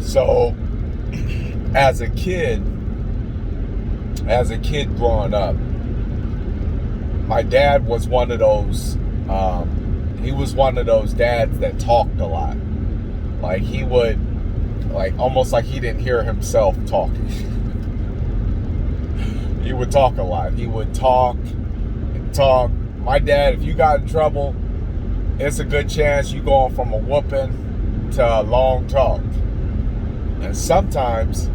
So, as a kid, growing up, my dad was one of those. He was one of those dads that talked a lot. Like he would, like almost like he didn't hear himself talking. He would talk a lot. He would talk and talk. My dad, if you got in trouble, it's a good chance you going from a whooping to a long talk. And sometimes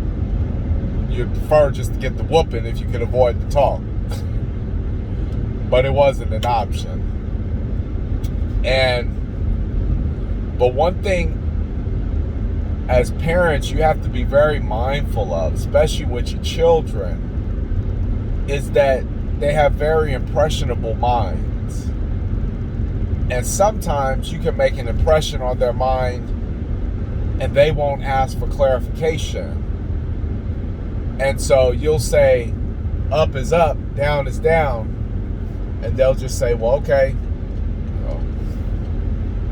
you'd prefer just to get the whooping if you could avoid the talk. But it wasn't an option. But one thing as parents you have to be very mindful of, especially with your children, is that they have very impressionable minds. And sometimes you can make an impression on their mind and they won't ask for clarification. And so you'll say, up is up, down is down. And they'll just say, well, okay,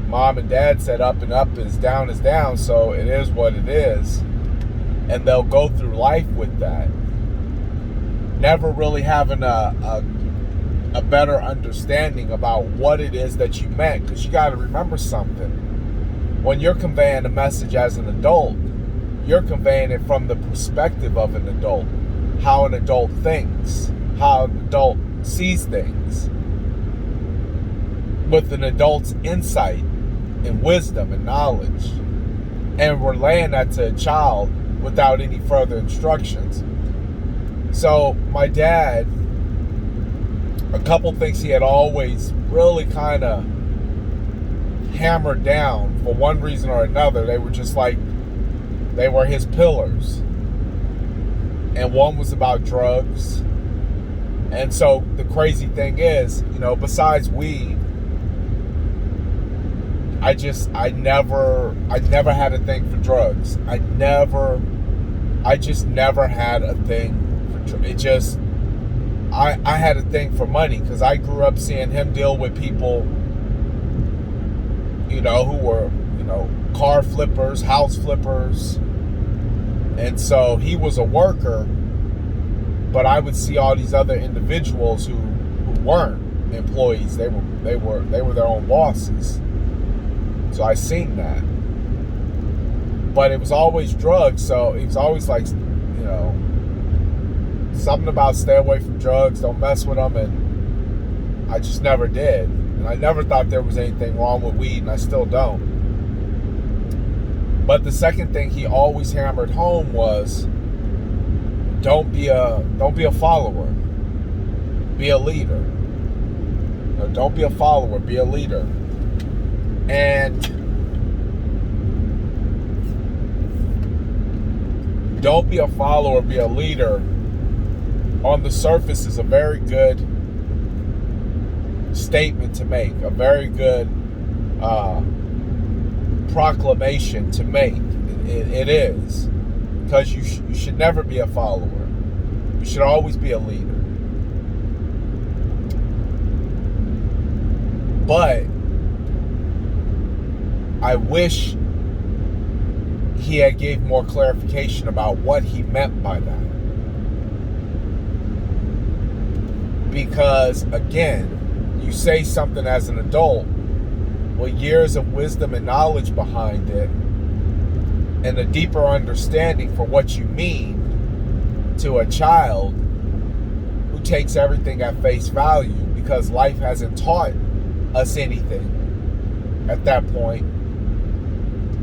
mom and dad said up and up is down, so it is what it is. And they'll go through life with that, never really having a better understanding about what it is that you meant. Because you got to remember something. When you're conveying a message as an adult, you're conveying it from the perspective of an adult. How an adult thinks, how an adult sees things, with an adult's insight and wisdom and knowledge, and relaying that to a child without any further instructions. So my dad, a couple things he had always really kind of hammered down, for one reason or another, they were just like, they were his pillars. And one was about drugs. And so the crazy thing is, besides weed, I never had a thing for drugs. I just never had a thing for drugs. I had a thing for money because I grew up seeing him deal with people, who were, car flippers, house flippers. And so he was a worker, but I would see all these other individuals who weren't employees. They were their own bosses. So I seen that. But it was always drugs, so it was always like, something about stay away from drugs, don't mess with them, and I just never did. And I never thought there was anything wrong with weed, and I still don't. But the second thing he always hammered home was, don't be a follower, be a leader. Don't be a follower, be a leader. And don't be a follower, be a leader, on the surface is a very good statement to make, a very good proclamation to make. It is. Because you should never be a follower. You should always be a leader. But I wish he had gave more clarification about what he meant by that. Because, again, you say something as an adult with years of wisdom and knowledge behind it, and a deeper understanding for what you mean to a child who takes everything at face value because life hasn't taught us anything at that point.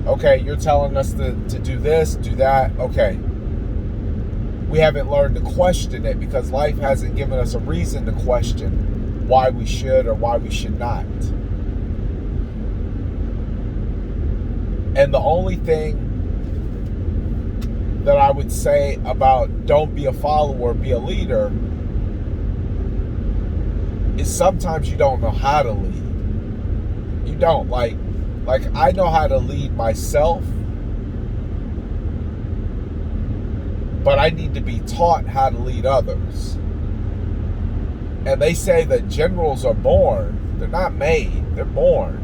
Okay, you're telling us to do this, do that. Okay. We haven't learned to question it because life hasn't given us a reason to question why we should or why we should not. And the only thing that I would say about don't be a follower, be a leader, is sometimes you don't know how to lead. You don't. Like I know how to lead myself, but I need to be taught how to lead others. And they say that generals are born. They're not made. They're born.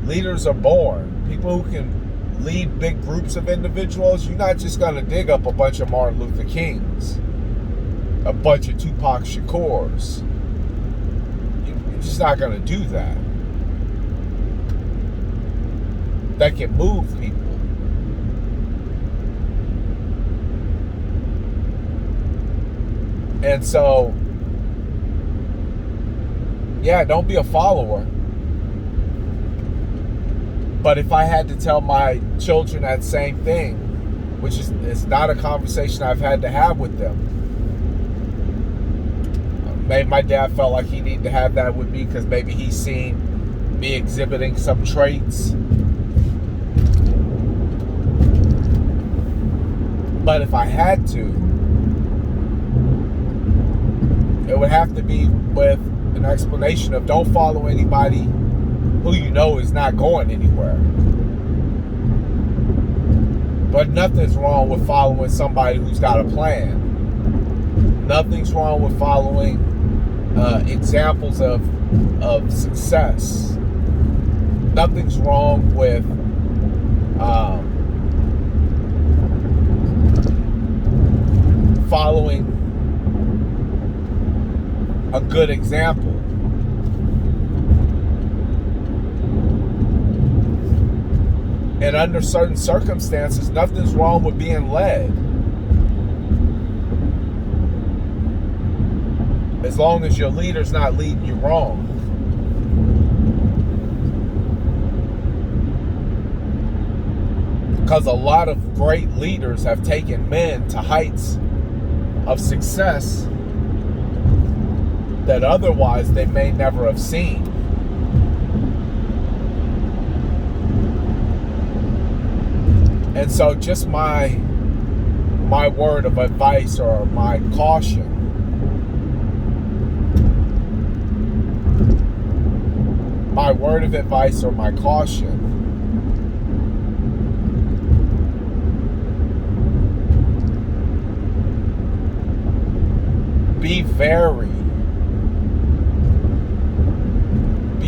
Leaders are born. People who can lead big groups of individuals, you're not just going to dig up a bunch of Martin Luther Kings, a bunch of Tupac Shakurs. You're just not going to do that. That can move people. And so, yeah, don't be a follower. But if I had to tell my children that same thing, which is it's not a conversation I've had to have with them. Maybe my dad felt like he needed to have that with me because maybe he's seen me exhibiting some traits. But if I had to, it would have to be with an explanation of don't follow anybody who you know is not going anywhere. But nothing's wrong with following somebody who's got a plan. Nothing's wrong with following examples of success. Nothing's wrong with following a good example. And under certain circumstances, nothing's wrong with being led. As long as your leader's not leading you wrong. Because a lot of great leaders have taken men to heights of success that otherwise they may never have seen. And so just my word of advice or my caution be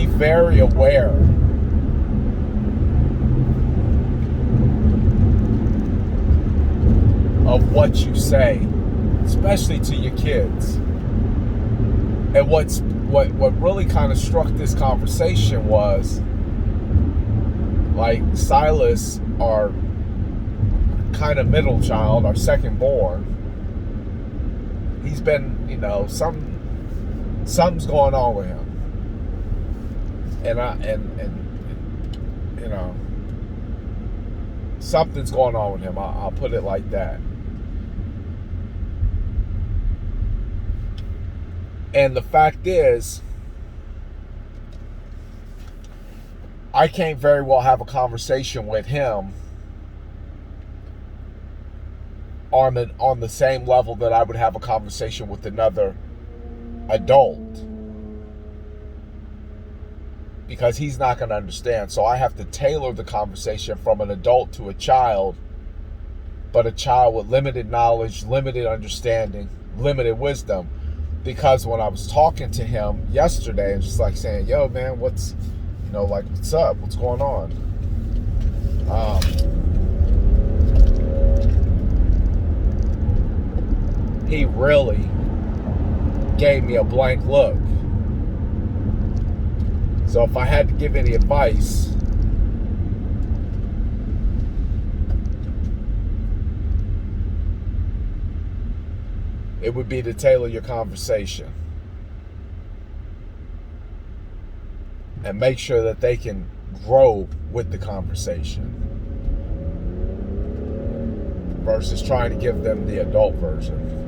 very aware of what you say, especially to your kids. And what really kind of struck this conversation was, like, Silas, our kind of middle child, our second born, he's been, something's going on with him. And something's going on with him. I'll put it like that. And the fact is, I can't very well have a conversation with him on the same level that I would have a conversation with another adult, because he's not going to understand. So I have to tailor the conversation from an adult to a child, but a child with limited knowledge, limited understanding, limited wisdom. Because when I was talking to him yesterday, I was just like saying, yo, man, what's up? What's going on? He really gave me a blank look. So if I had to give any advice, it would be to tailor your conversation and make sure that they can grow with the conversation versus trying to give them the adult version.